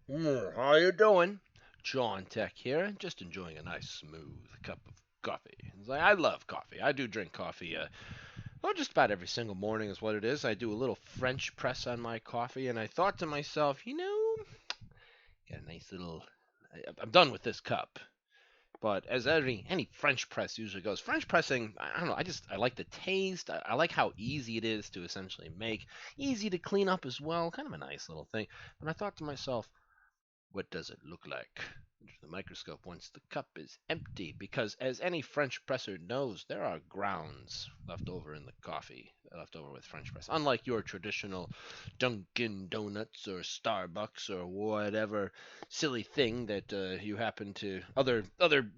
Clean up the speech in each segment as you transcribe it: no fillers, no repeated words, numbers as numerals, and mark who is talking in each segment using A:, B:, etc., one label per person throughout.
A: How you doing? John Tech here, just enjoying a nice smooth cup of coffee. It's like, I love coffee. I do drink coffee. Well, just about every single morning is what it is. I do a little French press on my coffee, and I thought to myself, got a nice little. I'm done with this cup. But as any French press usually goes, French pressing, I don't know. I like the taste. I like how easy it is to essentially make, easy to clean up as well. Kind of a nice little thing. But I thought to myself, what does it look like under the microscope once the cup is empty? Because as any French presser knows, there are grounds left over in the coffee, left over with French press. Unlike your traditional Dunkin' Donuts or Starbucks or whatever silly thing that you happen to other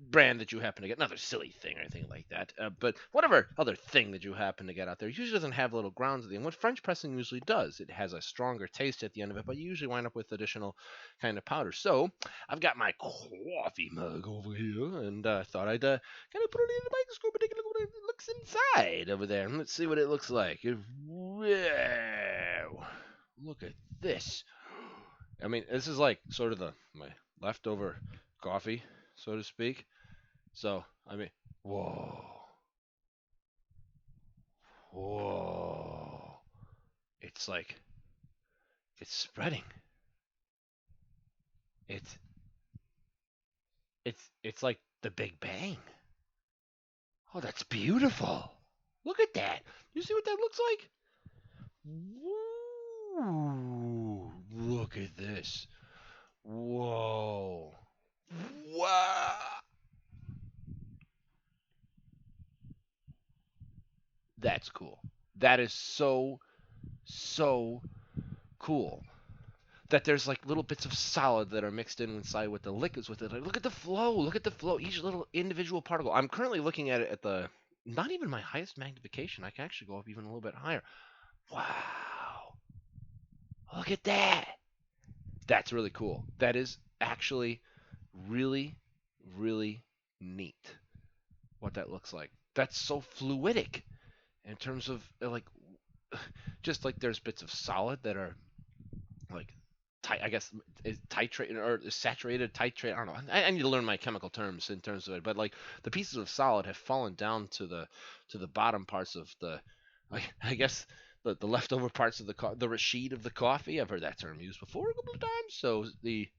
A: brand that you happen to get, another silly thing or anything like that. But whatever other thing that you happen to get out there usually doesn't have little grounds at the end. What French pressing usually does, it has a stronger taste at the end of it, but you usually wind up with additional kind of powder. So I've got my coffee mug over here, and thought I'd kind of put it in the microscope and take a look at what it looks inside over there. Let's see what it looks like. Wow! Look at this. I mean, this is like sort of my leftover coffee, so to speak. So I mean, whoa, whoa! It's like it's spreading. It's it's like the Big Bang. Oh, that's beautiful. Look at that. You see what that looks like? Woo. Look at this. Whoa. Wow. That's cool. That is so cool. That there's like little bits of solid that are mixed in inside with the liquids with it. Like, look at the flow. Look at the flow. Each little individual particle. I'm currently looking at it at the not even my highest magnification. I can actually go up even a little bit higher. Wow. Look at that. That's really cool. That is actually really, really neat what that looks like. That's so fluidic in terms of like, just like there's bits of solid that are like, I guess is titrate or saturated, titrate. I don't know. I need to learn my chemical terms in terms of it, but like the pieces of solid have fallen down to the bottom parts of I guess the leftover parts of the sheet of the coffee. I've heard that term used before a couple of times. So the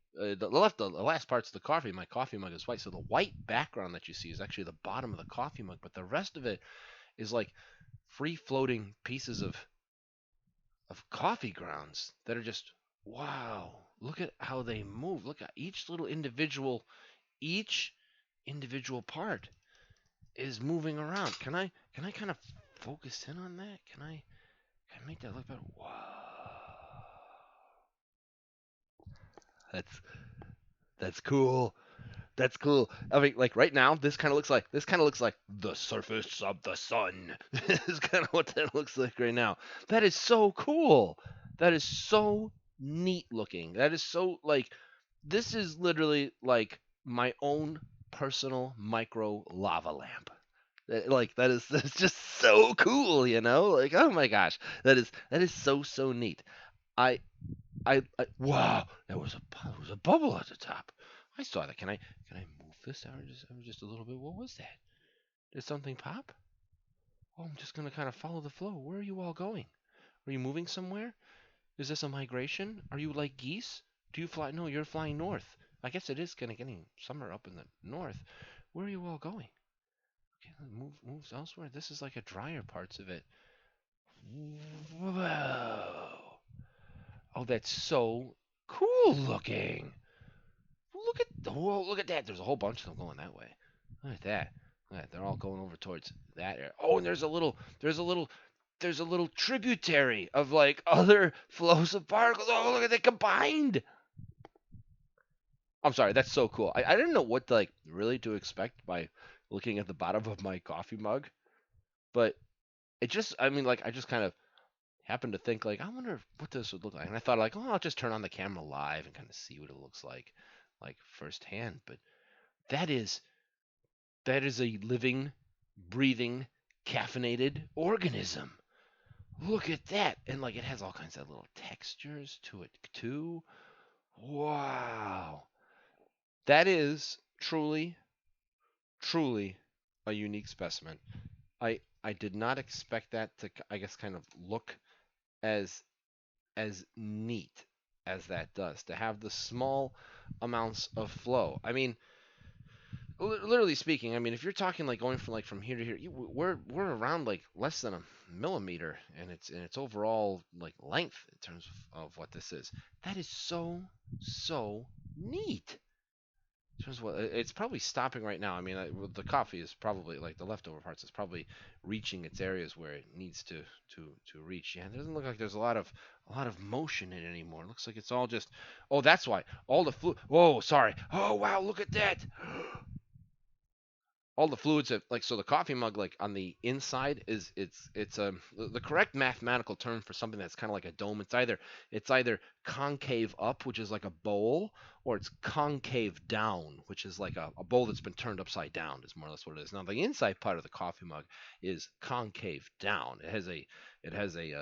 A: last parts of the coffee, my coffee mug is white. So the white background that you see is actually the bottom of the coffee mug, but the rest of it is like free floating pieces of coffee grounds that are just wow. Look at how they move. Look at each individual part is moving around. Can I kind of focus in on that? Can I make that look better? Wow. That's that's cool. That's cool. I mean, like right now, this kind of looks like the surface of the sun. Is kind of what that looks like right now. That is so cool. That is so neat looking. That is so like this is literally like my own personal micro lava lamp. Like that's just so cool, you know? Like oh my gosh, that is so neat. I wow, there was a bubble at the top. I saw that. Can I move this ever just a little bit? What was that? Did something pop? Oh, I'm just gonna kind of follow the flow. Where are you all going? Are you moving somewhere? Is this a migration? Are you like geese? Do you fly? No, you're flying north. I guess it is kind of getting summer up in the north. Where are you all going? Okay, moves elsewhere. This is like a drier parts of it. Whoa! Oh, that's so cool looking. Whoa, look at that. There's a whole bunch of them going that way. Look at that. Look at that. They're all going over towards that area. Oh, and there's a little tributary of like other flows of particles. Oh, look at that combined. I'm sorry, that's so cool. I didn't know what like really to expect by looking at the bottom of my coffee mug, but I mean, like I just kind of happened to think like I wonder what this would look like, and I thought like, oh, I'll just turn on the camera live and kind of see what it looks like firsthand. But that is that is a living, breathing, caffeinated organism. Look at that, and like it has all kinds of little textures to it too. Wow. That is truly, truly a unique specimen. I did not expect that to, I guess, kind of look as neat as that does, to have the small amounts of flow. I mean, literally speaking, I mean, if you're talking like going from here to here, we're around like less than a millimeter, and it's overall like length in terms of what this is. That is so neat. In terms of what it's probably stopping right now. I mean, the coffee is probably like the leftover parts is probably reaching its areas where it needs to reach. Yeah, it doesn't look like there's a lot of motion in it anymore. It looks like it's all just. Oh, that's why all the flu. Whoa, sorry. Oh wow, look at that. All the fluids have, like, so the coffee mug, like, on the inside is it's the correct mathematical term for something that's kind of like a dome. It's either concave up, which is like a bowl, or it's concave down, which is like a bowl that's been turned upside down, is more or less what it is. Now the inside part of the coffee mug is concave down. It has an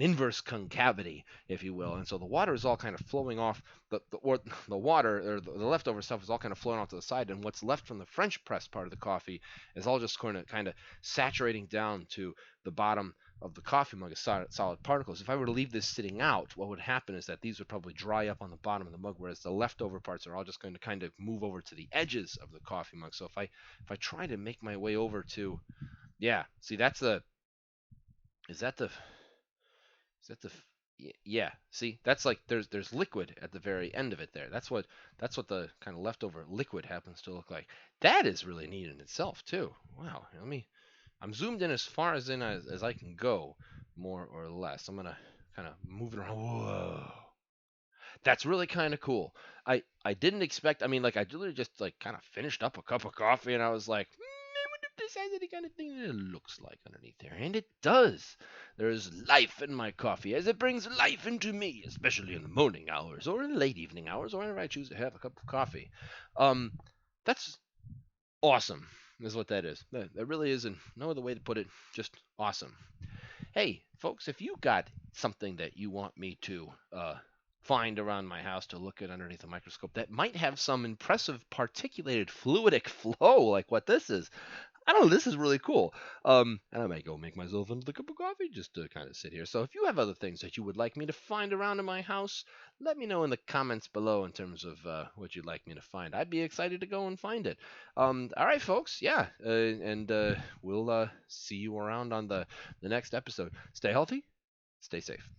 A: inverse concavity, if you will, and so the water is all kind of flowing off the water, or the leftover stuff, is all kind of flowing off to the side, and what's left from the French press part of the coffee is all just kind of saturating down to the bottom of the coffee mug as solid particles. If I were to leave this sitting out, what would happen is that these would probably dry up on the bottom of the mug, whereas the leftover parts are all just going to kind of move over to the edges of the coffee mug. So if I try to make my way over to, yeah, see, that's the is that the is that the yeah, see, that's like there's liquid at the very end of it there. That's what the kind of leftover liquid happens to look like. That is really neat in itself too. Wow. I'm zoomed in as far as I can go, more or less. I'm gonna kind of move it around. Whoa. That's really kind of cool. I didn't expect. I mean, like, I literally just like kind of finished up a cup of coffee, and I was like, I wonder if this has any kind of thing that it looks like underneath there, and it does. There is life in my coffee, as it brings life into me, especially in the morning hours or in the late evening hours, or whenever I choose to have a cup of coffee. Um, that's awesome. Is what that is. That really isn't no other way to put it. Just awesome. Hey, folks, if you got something that you want me to find around my house to look at underneath a microscope that might have some impressive particulated fluidic flow like what this is, I don't know, this is really cool. And I might go make myself another cup of coffee just to kind of sit here. So if you have other things that you would like me to find around in my house, let me know in the comments below in terms of what you'd like me to find. I'd be excited to go and find it. All right, folks. Yeah, and we'll see you around on the next episode. Stay healthy, stay safe.